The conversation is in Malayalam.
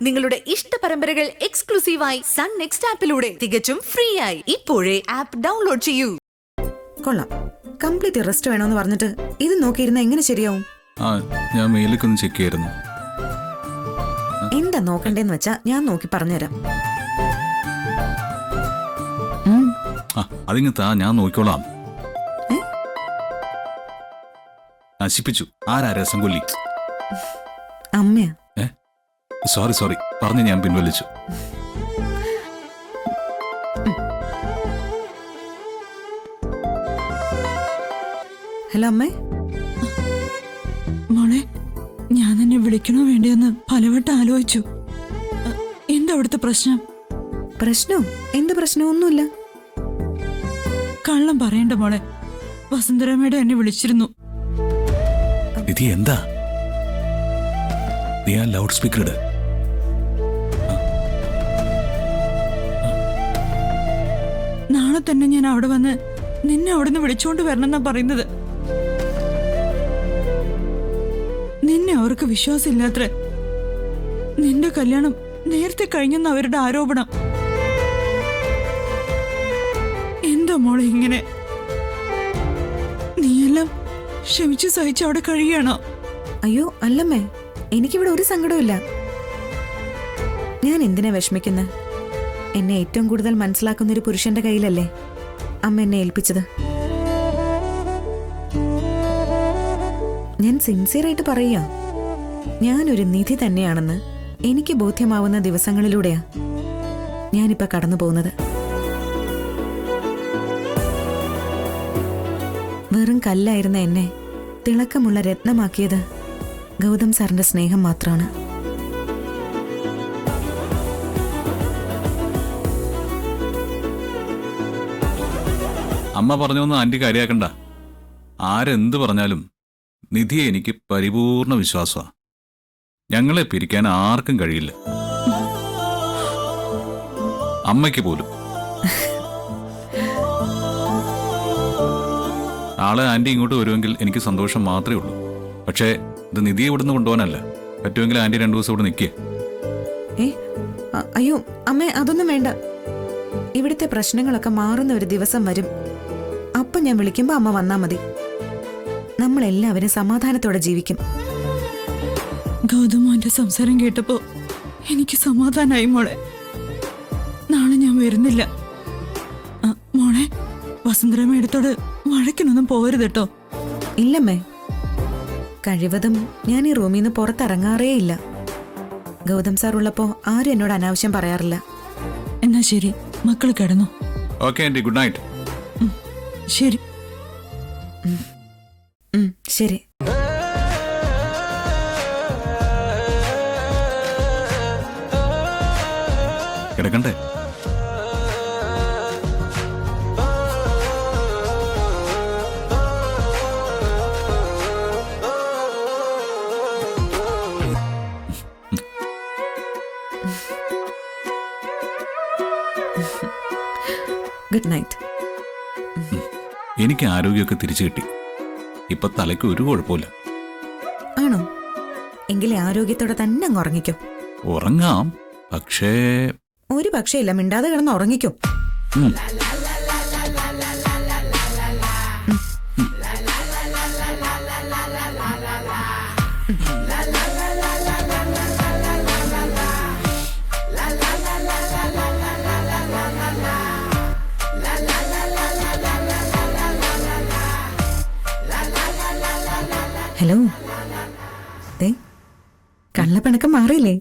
നിങ്ങളുടെ ഇഷ്ട പരമ്പരകൾ എക്സ്ക്ലൂസീവായി സൺ നെക്സ്റ്റ് ആപ്പിലൂടെ തികച്ചും ഫ്രീ ആയി ഇപ്പോഴേ ആപ്പ് ഡൗൺലോഡ് ചെയ്യൂ. കൊള്ളാം. കംപ്ലീറ്റ് റെസ്റ്റ് വേണമെന്ന് പറഞ്ഞിട്ട് ഇത് നോക്കിയിരുന്ന എങ്ങനെ ശരിയാവും? ഞാൻ മെയിലേക്കൊന്ന് ചെക്ക് ചെയ്യായിരുന്നു. എന്താ നോക്കണ്ടേന്ന് വെച്ചാ ഞാൻ നോക്കി പറഞ്ഞുതരാം. അതിങ്ങ താ, ഞാൻ നോക്കിക്കോളാം. നശിപ്പിച്ചു. ആരാ രസം കൊല്ലി? അമ്മയാ. സോറി പറഞ്ഞ് ഞാൻ പിൻവലിച്ചു. ഹലോ അമ്മേ. മോളെ, ഞാൻ നിന്നെ വിളിക്കണോ വേണ്ടിയെന്ന് പലവട്ടം ആലോചിച്ചു. എന്താ അവിടുത്തെ പ്രശ്നം? പ്രശ്നോ? എന്ത് പ്രശ്നം? ഒന്നുമില്ല. കള്ളം പറയണ്ട മോളെ. വസുന്ധരമ്മയുടെ എന്നെ വിളിച്ചിരുന്നു. നിധി എന്താ? നീ ആ ലൗഡ് സ്പീക്കർ ഇട്. നാളെ തന്നെ ഞാൻ അവിടെ വന്ന് നിന്നെ അവിടുന്ന് വിളിച്ചോണ്ട് വരണമെന്നാ പറയുന്നത്. നിന്നെ അവർക്ക് വിശ്വാസമില്ലാത്ര. നിന്റെ കല്യാണം നേരത്തെ കഴിഞ്ഞെന്ന് അവരുടെ ആരോപണം. എന്താ മോളെ ഇങ്ങനെ? നീയെല്ലാം ക്ഷമിച്ചു സഹിച്ച് അവിടെ കഴിയണോ? അയ്യോ അല്ലമ്മേ, എനിക്കിവിടെ ഒരു സങ്കടമില്ല. ഞാൻ എന്തിനാ വിഷമിക്കുന്നത്? എന്നെ ഏറ്റവും കൂടുതൽ മനസ്സിലാക്കുന്ന ഒരു പുരുഷന്റെ കയ്യിലല്ലേ അമ്മ എന്നെ ഏൽപ്പിച്ചത്. ഞാൻ സിൻസിയറായിട്ട് പറയുക, ഞാനൊരു നിധി തന്നെയാണെന്ന് എനിക്ക് ബോധ്യമാവുന്ന ദിവസങ്ങളിലൂടെയാ ഞാനിപ്പോ കടന്നു പോകുന്നത്. വെറും കല്ലായിരുന്ന എന്നെ തിളക്കമുള്ള രത്നമാക്കിയത് ഗൗതം സാറിന്റെ സ്നേഹം മാത്രമാണ്. അമ്മ പറഞ്ഞൊന്നും ആന്റി കാര്യാക്കണ്ട. ആരെന്ത് പറഞ്ഞാലും നിധിയെ എനിക്ക് പരിപൂർണ വിശ്വാസമാണ്. ഞങ്ങളെ പിരിക്കാൻ ആർക്കും കഴിയില്ല, അമ്മയ്ക്ക് പോലും. നാളെ ആന്റി ഇങ്ങോട്ട് വരുമെങ്കിൽ എനിക്ക് സന്തോഷം മാത്രമേ ഉള്ളൂ. പക്ഷേ ഇത് നിധിയെ ഇവിടുന്ന് കൊണ്ടുപോകാനല്ല. പറ്റുമെങ്കിൽ ആന്റി 2 ദിവസം ഇവിടെ നിൽക്കേ. അയ്യോ അമ്മേ, അതൊന്നും വേണ്ട. ഇവിടുത്തെ പ്രശ്നങ്ങളൊക്കെ മാറുന്ന ഒരു ദിവസം വരും. അപ്പൊ ഞാൻ വിളിക്കുമ്പോ അമ്മ വന്നാ മതി. നമ്മളെല്ലാവരും സമാധാനത്തോടെ ജീവിക്കും. ഗൗതമോന്റെ സംസാരം കേട്ടപ്പോ എനിക്ക് സമാധാനായി മോളെ. നാളെ ഞാൻ വരുന്നില്ല. മോളെ, വസുന്ധരമ്മയടുത്തോട് വഴക്കിനൊന്നും പോകരുത് കേട്ടോ. ഇല്ലമ്മേ, കഴിവതും ഞാൻ ഈ റൂമിൽ നിന്ന് പുറത്തിറങ്ങാറേ ഇല്ല. ഗൗതം സാർ ഉള്ളപ്പോ ആരും എന്നോട് അനാവശ്യം പറയാറില്ല. എന്നാ ശരി, മക്കൾ കിടന്നു. Okay auntie, good night. ശരി. ശരി. കിടക്കണ്ടേ? Good night. എനിക്ക് ആരോഗ്യമൊക്കെ തിരിച്ചു കിട്ടി. ഇപ്പൊ തലയ്ക്ക് ഒരു കുഴപ്പമില്ല. ആണോ? എങ്കിലേ ആരോഗ്യത്തോടെ തന്നെ അങ്ങ് ഉറങ്ങിക്കോ. ഉറങ്ങാം, പക്ഷേ ഒരു പക്ഷേ ഇല്ല, മിണ്ടാതെ കിടന്ന് ഉറങ്ങിക്കോ. ഹലോ, കള്ളപ്പിണക്കം മാറിയില്ലേ?